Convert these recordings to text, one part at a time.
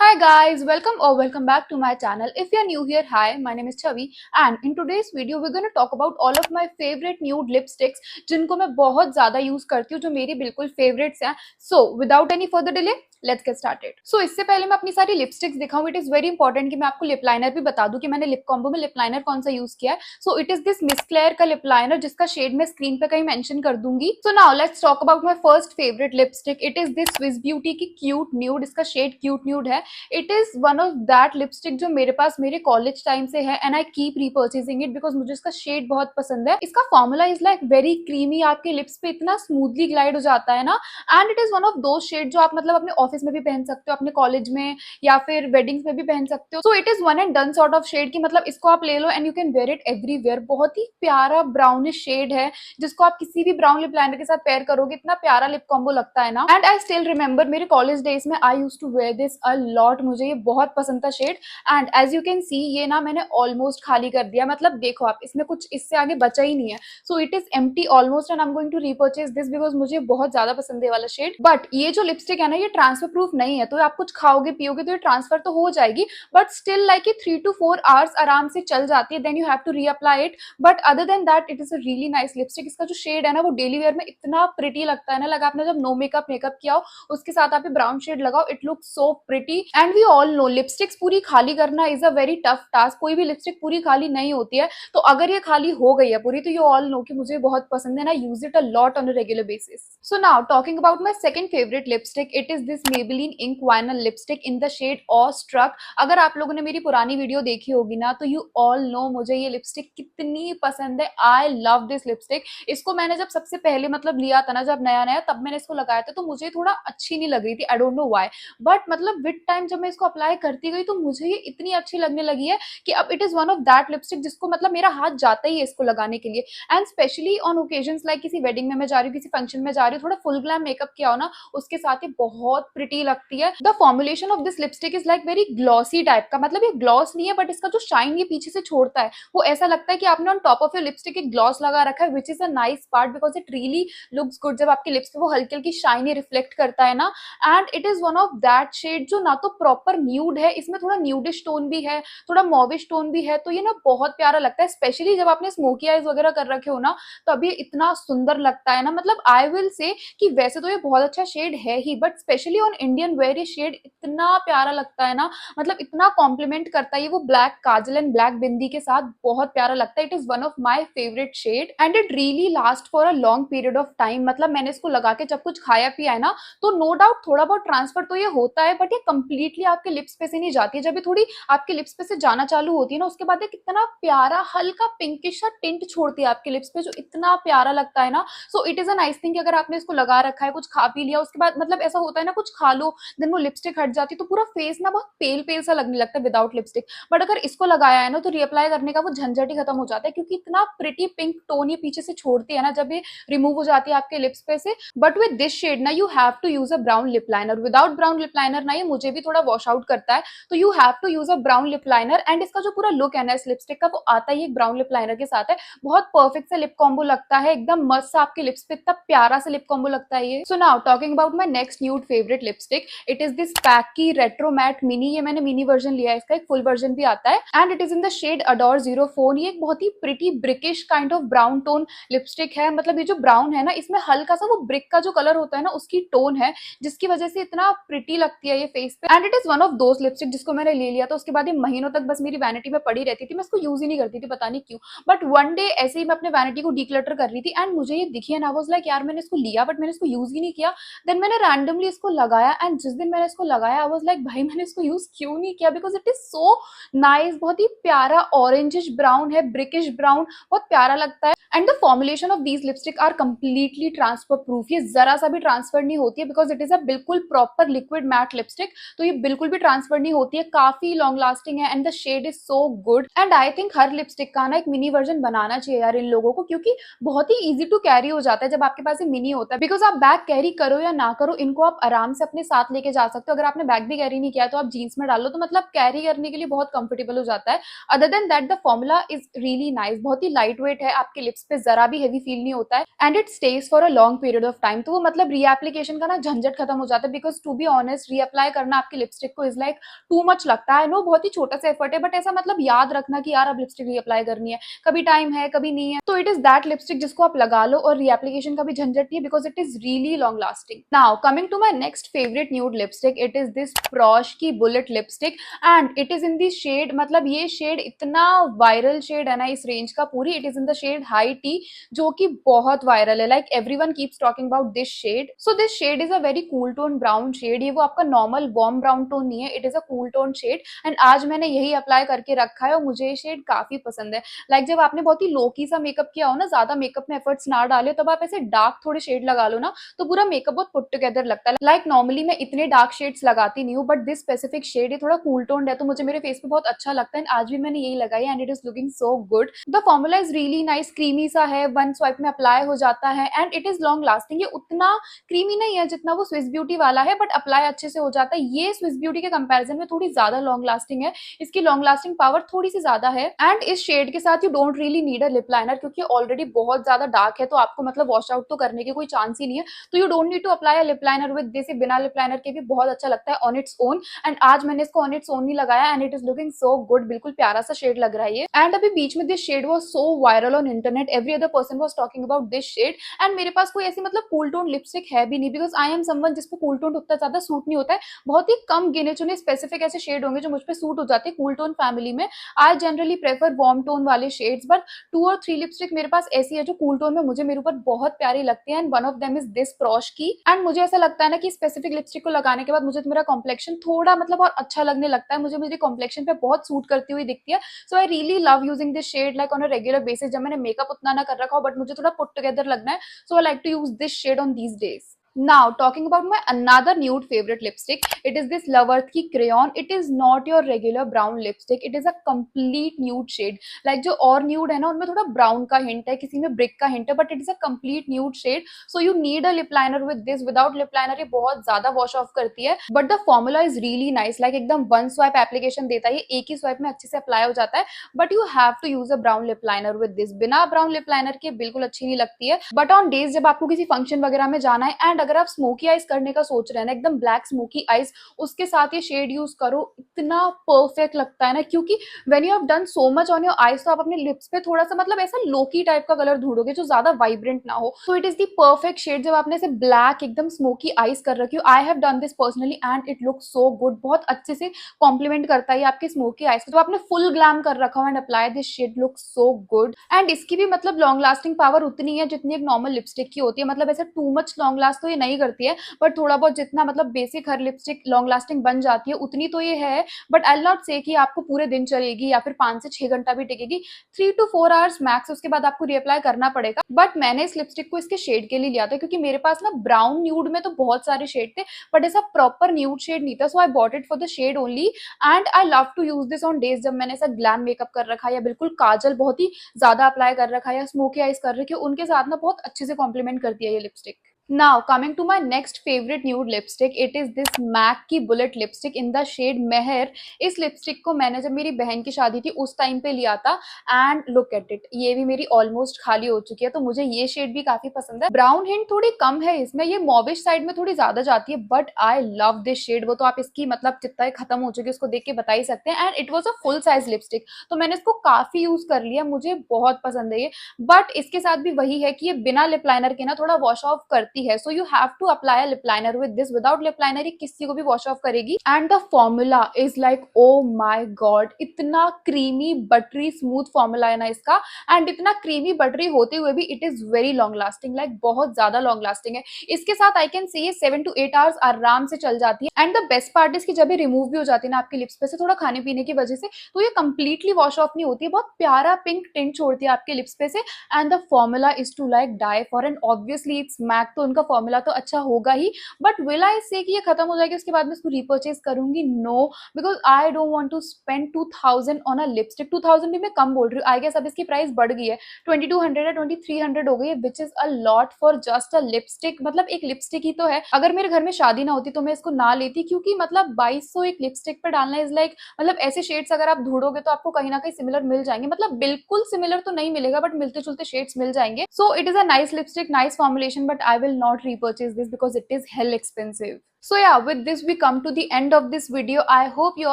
Hi guys, welcome or welcome back to my channel. If you're new here, hi, my name is Chavi and in today's video we're going to talk about all of my favorite nude lipsticks जिनको मैं बहुत ज़्यादा use करती हूँ, जो मेरी बिल्कुल favorites हैं. So without any further delay, let's get started. So इससे पहले मैं अपनी सारी लिपस्टिक्स दिखाऊं, इट इज वेरी इंपॉर्टेंट कि मैं आपको लिप लाइनर भी बता दूं कि मैंने लिप कॉम्बो में लिप लाइनर कौन सा यूज किया है. So it is this miss clear का लिप लाइनर जिसका शेड मैं स्क्रीन पे कहीं मेंशन कर दूंगी. So now let's talk about my first favourite lipstick. It is this Swiss beauty की क्यूट न्यूड. इसका शेड क्यूट न्यूड है. It is one of that lipstick जो मेरे पास मेरे कॉलेज टाइम से है and I keep रीपर्चेसिंग it because मुझे इसका शेड बहुत पसंद है. इसका formula is like very creamy, आपके लिप्स पे इतना स्मूथली ग्लाइड हो जाता है ना. And it is one of दो शेड जो आप मतलब अपने ऑफिस में भी पहन सकते हो, अपने कॉलेज में या फिर वेडिंग्स में भी पहन सकते हो. So it is one and done sort of shade की मतलब इसको आप ले लो and you can wear it everywhere. बहुत ही प्यारा ब्राउनिश शेड है जिसको आप किसी भी ब्राउन लिप लाइनर के साथ पेयर करोगे, इतना प्यारा लिप कॉम्बो लगता है ना. एंड आई स्टिल रिमेंबर मेरे कॉलेज डेज में I use to wear this a lot. मुझे ये बहुत पसंद था shade. And as you can see ये ना मैंने ऑलमोस्ट खाली कर दिया. मतलब देखो आप, इसमें कुछ इससे आगे बचा ही नहीं है. So it is empty almost and I am going to repurchase this because मुझे बहुत ज्यादा पसंद है वाला शेड. बट ये जो लिपस्टिक है ना, ये ट्रांसफर प्रूफ नहीं है. तो आप कुछ खाओगे पियोगे तो ये ट्रांसफर तो हो जाएगी, but still like 3 to 4 hours आराम से चल जाती है. Then you have to reapply it. But other than that it is a really nice lipstick. इसका जो शेड है ना वो डेली वेयर में इतना प्रिटी लगता है ना. लगा आपने जब नो मेकअप मेकअप किया हो उसके साथ आप ब्राउन शेड लगाओ, it look so pretty. And we all know lipsticks पूरी खाली करना is a very tough task. कोई भी लिपस्टिक पूरी खाली नहीं होती है. तो अगर ये खाली हो गई है पूरी तो यू ऑल नो कि मुझे बहुत पसंद है ना. Use it a lot on a regular basis. So now talking about my second favourite lipstick. It is this Maybelline ink vinyl lipstick in the shade awestruck. अगर आप लोगों ने मेरी पुरानी वीडियो देखी होगी ना तो यू ऑल नो मुझे ये लिपस्टिक कितनी पसंद है. आई लव दिस लिपस्टिक. इसको मैंने जब सबसे पहले मतलब लिया था ना, जब नया नया, तब मैंने इसको लगाया था तो मुझे थोड़ा अच्छी नहीं लग रही थी. I don't know why. But मतलब विद टाइम जब मैं इसको अप्लाई करती गई तो मुझे ये इतनी अच्छी लगने लगी है कि अब it is one of that lipstick जिसको मतलब मेरा हाथ जाता ही है इसको लगाने के लिए. And specially on occasions like किसी वेडिंग में मैं जा रही हूँ, किसी फंक्शन में जा रही हूँ, थोड़ा फुल ग्लैम मेकअप किया हो ना, उसके साथ ये बहुत प्रिटी लगती है. The formulation of this lipstick is like very glossy type का. मतलब ये ग्लॉस नहीं है बट इसका जो शाइन ये पीछे से छोड़ता है वो ऐसा लगता है कि आपने on top of your lipstick एक ग्लॉस लगा रखा है, which is a nice part because it really looks good. जब आपके लिप्स पे वो हल्की हल्की शाइनी रिफ्लेक्ट करता है ना. And it is one of that shade जो ना तो प्रॉपर न्यूड है, इसमें थोड़ा न्यूडिश टोन भी है, थोड़ा मॉविश टोन भी है. तो ये ना बहुत प्यारा लगता है, स्पेशली जब आपने स्मोकी आईज वगैरह कर रखे हो ना, तब ये इतना सुंदर लगता है ना. मतलब आई विल से कि वैसे तो ये बहुत अच्छा शेड है ही, but specially on Indian wear ये शेड इतना प्यारा लगता है ना. मतलब इतना कॉम्प्लीमेंट करता है ये वो ब्लैक काजल एंड ब्लैक बिंदी के साथ. बहुत प्यारा लगता है. It is one of my favourite shade and it really last for a long period of time. मतलब मैंने इसको लगा के जब कुछ खाया पिया है ना तो नो डाउट थोड़ा बहुत ट्रांसफर तो ये होता है, बट ये कंप्लीटली आपके लिप्स पे से नहीं जाती है. जब ये थोड़ी आपके लिप्स पे से जाना चालू होती है ना, उसके बाद ये कितना प्यारा हल्का पिंकिश सा टिंट छोड़ती है आपके लिप्स पे, जो इतना प्यारा लगता है ना. सो it is a nice thing कि अगर आपने इसको लगा रखा है, कुछ खा पी लिया, उसके बाद मतलब ऐसा होता है ना, कुछ खा लो देन वो लिपस्टिक हट जाती है तो पूरा फेस ना बहुत पेल पेल सा लगने लगता है विदाउट लिपस्टिक. बट अगर इसको लगाया है ना तो रीअप्लाई करने का वो झंझट ही खत्म हो जाता है, क्योंकि इतना प्रिटी पिंक टोन ये पीछे से छोड़ती है ना जब ये रिमूव हो जाती है आपके लिप्स पे से. बट विद दिस शेड ना you have to use a brown lip liner. Without brown lip liner ना ये मुझे भी थोड़ा वॉश आउट करता है, तो you have to use a brown lip liner. And इसका जो पूरा लुक है ना इस लिपस्टिक का, वो आता ही एक ब्राउन लिप लाइनर के साथ है. बहुत परफेक्ट सा लिप कॉम्बो लगता है, एकदम मस्त सा आपके लिप्स पे, इतना प्यारा सा लिप कॉम्बो लगता है ये. सो now talking about my next nude favourite lipstick. It is this pack की रेट्रो मैट मिनी. ये मैंने मिनी वर्जन लिया है, इसका एक फुल वर्जन भी आता है. And it is in the shade adore 04. ये एक बहुत ही pretty brickish kind of brown tone lipstick है. मतलब ये जो ब्राउन है ना, इसमें हल्का सा वो ब्रिक का जो कलर होता है ना उसकी टोन है, जिसकी वजह से इतना प्रिटी लगती है ये फेस पे. And it is one of those lipstick जिसको मैंने ले लिया था, उसके बाद ये महीनों तक बस मेरी वैनिटी में पड़ी रहती थी. मैं इसको यूज ही नहीं करती थी, पता नहीं क्यों. बट वन डे ऐसे ही मैं अपने वैनिटी को डिक्लटर कर रही थी एंड मुझे ये दिखी एंड आई वाज लाइक यार मैंने इसको लिया बट मैंने इसको यूज ही नहीं किया. देन मैंने रैंडमली इसको लगाया एंड जिस दिन मैंने इसको लगाया आई वाज लाइक भाई मैंने इसको यूज क्यों नहीं किया, because it is so nice. बहुत ही प्यारा ऑरेंजिश ब्राउन है, ब्रिकिश ब्राउन, बहुत प्यारा लगता है. And the formulation of these lipstick are completely transfer proof. ये जरा सा भी ट्रांसफर नहीं होती है बिकॉज इट इज अ बिल्कुल प्रॉपर लिक्विड मैट लिपस्टिक. तो ये बिल्कुल भी ट्रांसफर नहीं होती है, काफी लॉन्ग लास्टिंग है and the shade is so good. And I think हर लिपस्टिक का ना एक मिनी वर्जन बनाना चाहिए यार इन लोगों को, क्योंकि बहुत ही इजी टू कैरी हो जाता है जब आपके पास ये मिनी होता है. बिकॉज आप बैग कैरी करो या ना करो, इनको आप आराम से अपने साथ लेके जा सकते हो. अगर आपने बैग भी कैरी नहीं किया तो आप जीन्स में डालो तो मतलब कैरी करने के लिए बहुत कंफर्टेबल हो जाता है. Other than that the formula is really nice. बहुत ही लाइट वेट है, आपके लिप्स लिप्स पे जरा भी हेवी फील नहीं होता है and it stage for a long period of time. तो वो मतलब रीएप्लीकेशन का ना झंझट खत्म हो जाता है, because to be honest reapply करना आपकी लिपस्टिक को इज लाइक टू मच लगता है। नो बहुत ही छोटा सा एफर्ट है, बट ऐसा मतलब याद रखना कि यार अब लिपस्टिक रीअप्लाई करनी है, कभी टाइम है कभी नहीं है, तो इट इज दैट लिपस्टिक जिसको आप लगा लो और रीएप्लीकेशन का भी झंझट नहीं है, because it is really long lasting. Now coming to my next favourite nude lipstick, it is this Praush की bullet lipstick and it is in the shade, मतलब ये शेड इतना वायरल शेड है ना इस रेंज का पूरी, it is in the shade high tea, जो कि बहुत वायरल है। Like everyone keeps talking about this shade. So this shade is a very cool tone brown shade. ये वो आपका नॉर्मल वार्म ब्राउन टोन नहीं है, it is a cool tone shade and आज मैंने यही अप्लाई करके रखा है और मुझे ये शेड काफी पसंद है। लाइक जब आपने बहुत ही लोकी सा मेकअप किया हो ना, ज्यादा मेकअप में एफर्ट्स ना डाले, तब आप ऐसे डार्क थोड़े शेड लगा लो ना, तो पूरा मेकअप बहुत पुट टुगेदर लगता है। लाइक नॉर्मली मैं इतने डार्क शेड्स लगाती नहीं हूँ, बट दिस स्पेसिफिक शेड ये थोड़ा कूल टोन है, तो मुझे मेरे फेस पे बहुत अच्छा लगता है। आज भी मैंने यही लगाई and it is looking so good. The formula is really nice, creamy सा है, वन स्वाइप में अप्लाई हो जाता है and it is long lasting. ये उतना क्रीमी नहीं है जितना वो स्विस ब्यूटी वाला है, बट अप्लाई अच्छे से हो जाता है। ये स्विस ब्यूटी के कंपैरिजन में थोड़ी ज्यादा लॉन्ग लास्टिंग है, इसकी लॉन्ग लास्टिंग पावर थोड़ी सी ज्यादा है। एंड इस शेड के साथ you don't really need a lip liner, क्योंकि ऑलरेडी बहुत ज्यादा डार्क है, तो आपको मतलब वॉश आउट तो करने की कोई चांस ही नहीं है, तो you don't need to apply a lip liner with this. बिना लिप लाइनर के भी बहुत अच्छा लगता है ऑन इट्स ओन एंड आज मैंने इसको ऑन इट्स ओन ही लगाया and it is looking so good. बिल्कुल प्यारा सा शेड लग रहा है ये। एंड अभी बीच में this shade was so viral on internet, every other person was talking about this shade and मेरे पास कोई ऐसी मतलब कूल टोन लिपस्टिक है भी नहीं, बिकॉज आई एम समवन जिसपे कूल टोन उतना ज्यादा सूट नहीं होता है। बहुत ही कम गिने चुने स्पेसिफिक ऐसे शेड होंगे जो मुझ पे सूट हो जाते हैं कूल टोन फैमिली में। I generally prefer warm tone वाले शेड्स, बट 2 और 3 लिपस्टिक मेरे पास ऐसी है जो कूल टोन में मुझे मेरे ऊपर बहुत प्यारी लगती है and one of them is this Praush की। एंड मुझे ऐसा लगता है ना कि स्पेसिफिक लिपस्टिक को लगाने के बाद मुझे मेरा कॉम्प्लेक्शन थोड़ा मतलब और अच्छा लगने लगता है, मुझे मेरी कॉम्प्लेक्शन पे बहुत सूट करती हुई दिखती है। So I really love using this shade like on a regular basis. जब मैंने मेकअप उतना ना कर रखा हो बट मुझे थोड़ा पुट टुगेदर लगना है, so I like to use this shade on these days. Now, talking about my another nude favorite lipstick, it is this Love Earth की Crayon. It is not your regular brown lipstick. It is a complete nude shade. Like जो और nude है ना, उनमें थोड़ा brown का hint है, किसी में brick का hint है, but it is a complete nude shade. So you need a lip liner with this. Without lip liner ये बहुत ज़्यादा wash off करती है. But the formula is really nice. Like एकदम one swipe application देता है, ये एक ही swipe में अच्छे से apply हो जाता है. But you have to use a brown lip liner with this. बिना brown lip liner के बिल्कुल अच्छी नहीं लगती है. But on days जब आपको किसी function वगैरह में जाना है and अगर आप स्मोकी आइज करने का सोच रहे हैं ना, एकदम ब्लैक स्मोकी आइज, उसके साथ ये शेड यूज करो, इतना परफेक्ट लगता है ना, क्योंकि when you have done so much on your eyes, तो आप अपने लिप्स पे थोड़ा सा मतलब ऐसा लोकी टाइप का कलर ढूंढोगे जो ज्यादा वाइब्रेंट ना हो। So it is the perfect shade जब आपने ऐसे ब्लैक एकदम स्मोकी आइज कर रखी हो। I have done this personally and it looks so good, बहुत अच्छे से कॉम्प्लीमेंट करता है आपकी स्मोकी आइज को। तो आपने फुल ग्लैम कर रखा हो and apply this shade looks so good. And इसकी भी मतलब लॉन्ग लास्टिंग पावर उतनी है जितनी एक नॉर्मल लिपस्टिक की होती है, मतलब ऐसे टू मच लॉन्ग लास्ट तो ये नहीं करती है, बट थोड़ा बहुत जितना मतलब बेसिक हर लिपस्टिक लॉन्ग लास्टिंग बन जाती है उतनी तो ये है। बट आई नॉट से कि आपको पूरे दिन चलेगी या फिर 5 से 6 घंटा भी टिकेगी, 3 to 4 आवर्स मैक्स, उसके बाद आपको रीअप्लाई करना पड़ेगा। बट मैंने इस लिपस्टिक को इसके शेड के लिए लिया था, क्योंकि मेरे पास ना ब्राउन न्यूड में तो बहुत सारे शेड थे, बट ऐसा प्रॉपर न्यूड शेड नहीं था। So I bought it for the shade only and I love to use this on days जब मैंने ऐसा ग्लैम मेकअप कर रखा है, या बिल्कुल काजल बहुत ही ज्यादा अप्लाई कर रखा है, या स्मोकी आइज कर रखी है, उनके साथ ना बहुत अच्छे से कॉम्प्लीमेंट करती है ये lipstick. Now coming to my next favorite nude lipstick, it is this MAC की bullet lipstick in the shade मेहर। इस लिपस्टिक को मैंने जब मेरी बहन की शादी थी उस टाइम पे लिया था एंड लुक एट इट, ये भी मेरी ऑलमोस्ट खाली हो चुकी है, तो मुझे ये शेड भी काफी पसंद है। ब्राउन हिंट थोड़ी कम है इसमें, ये मॉविश साइड में थोड़ी ज्यादा जाती है, but I love this shade. वो तो आप इसकी मतलब जितना खत्म हो चुकी है उसको देख के बता ही सकते हैं। And it was a full size lipstick, तो मैंने इसको काफी यूज कर लिया, मुझे बहुत पसंद है ये। बट इसके साथ भी वही है कि ये बिना लिप लाइनर के ना थोड़ा वॉश ऑफ करती है, so you have to apply lip liner with this. Without lip liner ये किसी को भी वॉश ऑफ करेगी। And the formula is like oh my god, इतना क्रीमी बटरी स्मूथ फॉर्मूला है ना इसका, एंड इतना क्रीमी बटरी होते हुए भी it is very long lasting, like बहुत ज्यादा लॉन्ग लास्टिंग है। इसके साथ I can say 7 to 8 hours आराम से चल जाती है। And the best part is कि जब ये रिमूव भी हो जाती है ना आपकी लिप्स पे से थोड़ा खाने पीने की वजह से, तो ये कंप्लीटली वॉश ऑफ नहीं होती है, बहुत प्यारा पिंक टिंट छोड़ती है आपके लिप्स पे से। And the formula is to like die for, and obviously it's MAC, तो उनका फॉर्मूला तो अच्छा होगा ही, बट विल आई से कि ये खत्म हो जाएगी उसके बाद मैं इसको रीपर्चेज करूंगी? No, because I don't want to spend 2000 on a lipstick. 2000 भी मैं कम बोल रही हूँ, आई गेस अब इसकी प्राइस बढ़ गई है, 2200 या 2300 हो गई है, which is a lot for just a lipstick. मतलब एक लिपस्टिक ही तो है, अगर मेरे घर में शादी ना होती तो मैं इसको ना लेती, क्योंकि मतलब 2200 एक लिपस्टिक पे डालना इज लाइक, मतलब ऐसे शेड्स अगर आप ढूंढोगे तो आपको कहीं ना कहीं सिमिलर मिल जाएंगे, मतलब बिल्कुल सिमिलर तो नहीं मिलेगा बट मिलते जुलते शेड्स मिल जाएंगे। सो it is a nice lipstick, nice formulation, but I will not repurchase this because it is hell expensive. So yeah, with this we come to the end of this video. I hope you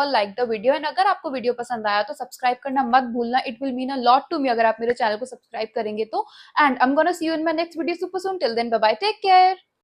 all like the video, and अगर आपको video पसंद आया तो subscribe करना मत भूलना, it will mean a lot to me अगर आप मेरे चैनल को सब्सक्राइब करेंगे तो। And I'm gonna see you in my next video super soon. Till then, bye bye, take care.